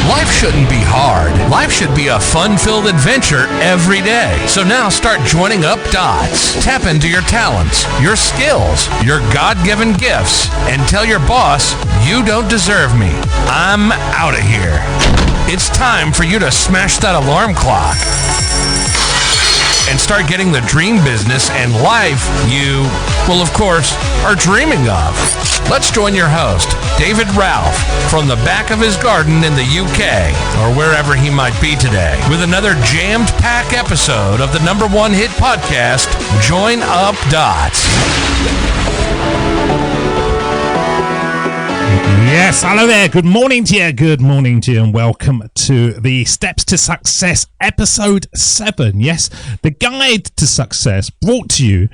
Life shouldn't be hard. Life should be a fun-filled adventure every day. So now start joining up dots. Tap into your talents, your skills, your God-given gifts, and tell your boss, you don't deserve me. I'm out of here. It's time for you to smash that alarm clock and start getting the dream business and life you, well, of course, are dreaming of. Let's join your host, David Ralph, from the back of his garden in the UK, or wherever he might be today, with another jammed-packed episode of the #1 hit podcast, Join Up Dots. Yes, hello there. Good morning to you, and welcome to the Steps to Success, episode 7. Yes, the guide to success brought to you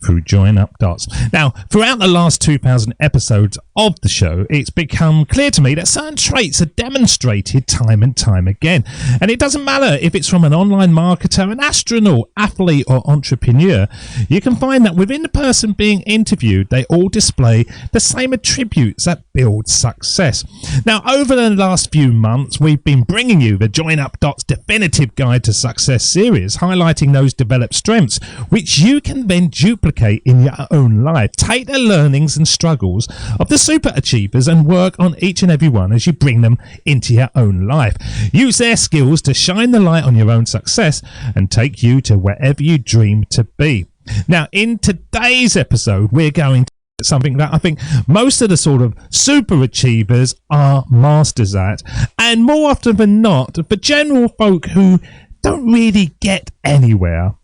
through Join Up Dots. Now, throughout the last 2,000 episodes of the show, it's become clear to me that certain traits are demonstrated time and time again. And it doesn't matter if it's from an online marketer, an astronaut, athlete, or entrepreneur. You can find that within the person being interviewed, they all display the same attributes that build success. Now, over the last few months, we've been bringing you the Join Up Dots Definitive Guide to Success series, highlighting those developed strengths, which you can then duplicate in your own life. Take the learnings and struggles of the super achievers and work on each and every one as you bring them into your own life. Use their skills to shine the light on your own success and take you to wherever you dream to be. Now, in today's episode, we're going to something that I think most of the sort of super achievers are masters at, and more often than not, the general folk who don't really get anywhere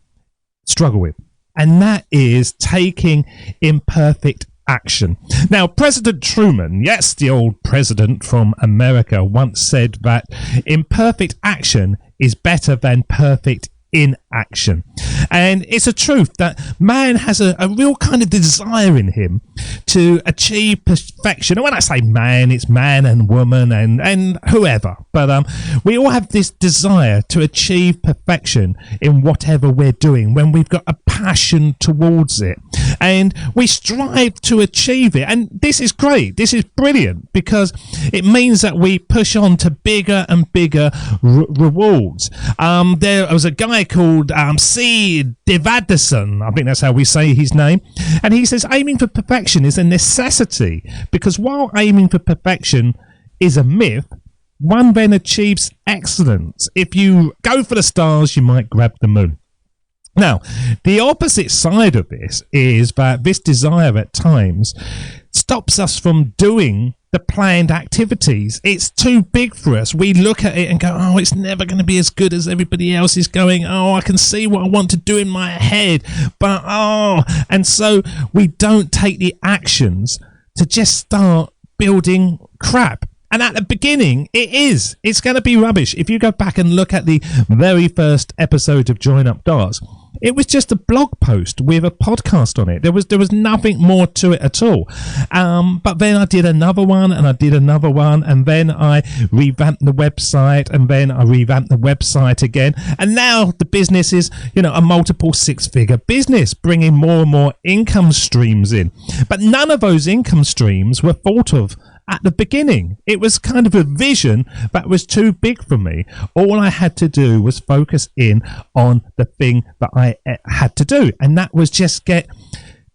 struggle with. And that is taking imperfect action. Now, President Truman, yes, the old president from America, once said that imperfect action is better than perfect inaction. And it's a truth that man has a real kind of desire in him to achieve perfection. And when I say man, it's man and woman and whoever. But we all have this desire to achieve perfection in whatever we're doing when we've got a passion towards it. And we strive to achieve it. And this is great. This is brilliant because it means that we push on to bigger and bigger rewards. There was a guy called C. Devadasan, I think that's how we say his name, and he says aiming for perfection is a necessity because while aiming for perfection is a myth, one then achieves excellence. If you go for the stars, you might grab the moon. Now, the opposite side of this is that this desire at times stops us from doing the planned activities. It's too big for us. We look at it and go, oh, it's never going to be as good as everybody else is going. Oh, I can see what I want to do in my head, but and so we don't take the actions to just start building crap. And at the beginning, it's going to be rubbish. If you go back and look at the very first episode of Join Up Dots, it was just a blog post with a podcast on it. There was nothing more to it at all. But then I did another one, and I did another one, and then I revamped the website, and then I revamped the website again. And now the business is, a multiple six-figure business, bringing more and more income streams in. But none of those income streams were thought of at the beginning. It was kind of a vision that was too big for me. All I had to do was focus in on the thing that I had to do, and that was just get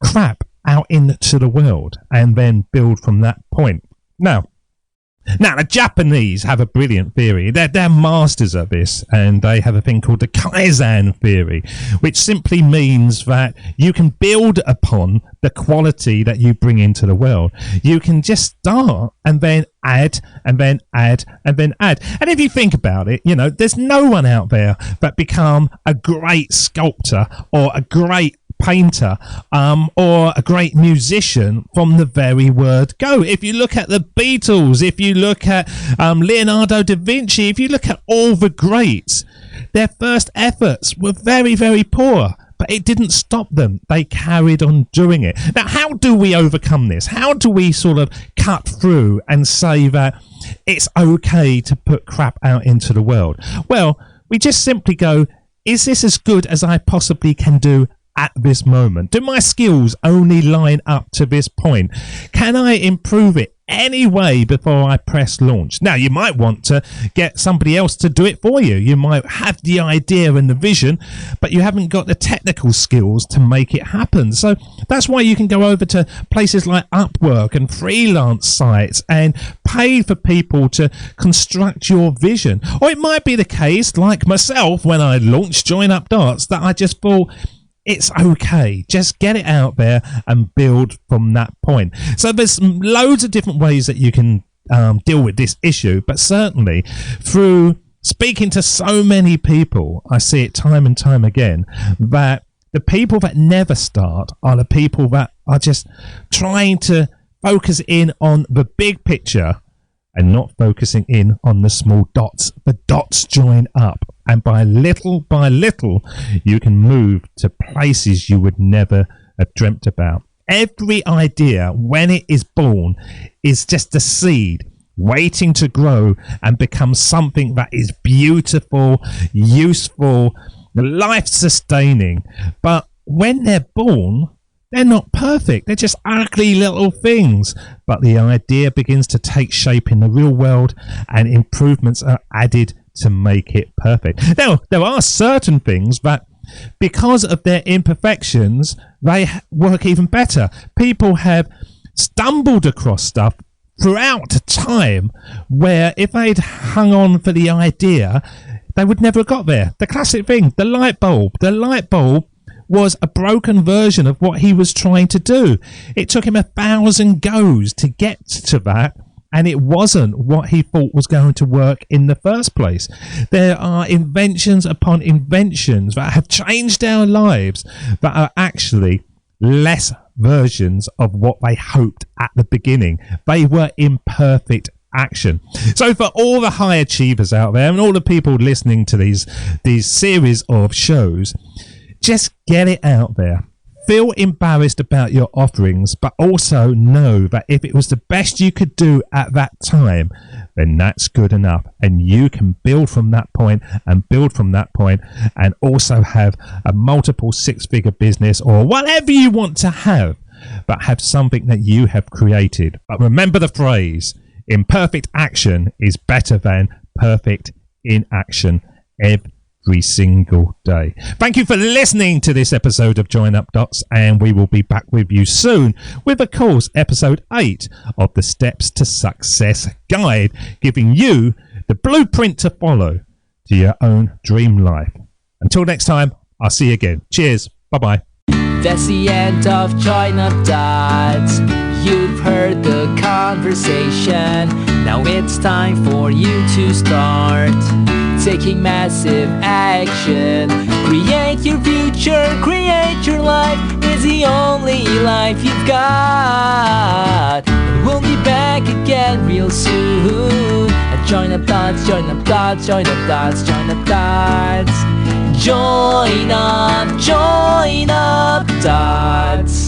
crap out into the world and then build from that point. Now, the Japanese have a brilliant theory. They're masters at this, and they have a thing called the Kaizen theory, which simply means that you can build upon the quality that you bring into the world. You can just start and then add and then add and then add. And if you think about it, there's no one out there that become a great sculptor or a great painter or a great musician from the very word go. If you look at the Beatles, if you look at Leonardo da Vinci, if you look at all the greats, their first efforts were very, very poor. But it didn't stop them. They carried on doing it. Now, how do we overcome this? How do we sort of cut through and say that it's okay to put crap out into the world? Well, we just simply go, is this as good as I possibly can do at this moment? Do my skills only line up to this point? Can I improve it anyway before I press launch. Now, you might want to get somebody else to do it for you. You might have the idea and the vision, but you haven't got the technical skills to make it happen. So that's why you can go over to places like Upwork and freelance sites and pay for people to construct your vision. Or it might be the case, like myself, when I launched Join Up Dots, that I just thought, it's okay. Just get it out there and build from that point. So there's loads of different ways that you can deal with this issue, but certainly through speaking to so many people, I see it time and time again, that the people that never start are the people that are just trying to focus in on the big picture and not focusing in on the small dots. The dots join up, and by little, you can move to places you would never have dreamt about. Every idea, when it is born, is just a seed waiting to grow and become something that is beautiful, useful, life-sustaining. But when they're born, they're not perfect. They're just ugly little things. But the idea begins to take shape in the real world, and improvements are added to make it perfect. Now, there are certain things that, because of their imperfections, they work even better. People have stumbled across stuff throughout time where if they'd hung on for the idea, they would never have got there. The classic thing, the light bulb. The light bulb was a broken version of what he was trying to do. It took him 1,000 goes to get to that, and it wasn't what he thought was going to work in the first place. There are inventions upon inventions that have changed our lives that are actually less versions of what they hoped at the beginning. They were imperfect action. So for all the high achievers out there and all the people listening to these series of shows, just get it out there. Feel embarrassed about your offerings, but also know that if it was the best you could do at that time, then that's good enough. And you can build from that point and build from that point and also have a multiple six-figure business or whatever you want to have, but have something that you have created. But remember the phrase, imperfect action is better than perfect inaction every single day. Thank you for listening to this episode of Join Up Dots, and we will be back with you soon with, of course, episode 8 of the Steps to Success Guide, giving you the blueprint to follow to your own dream life. Until next time, I'll see you again. Cheers. Bye-bye. That's the end of Join Up Dots. You've heard the conversation. Now it's time for you to start taking massive action. Create your future, create your life. It's the only life you've got. And we'll be back again real soon. Join Up Dots, Join Up Dots, Join Up Dots, Join Up Dots. Join Up Dots.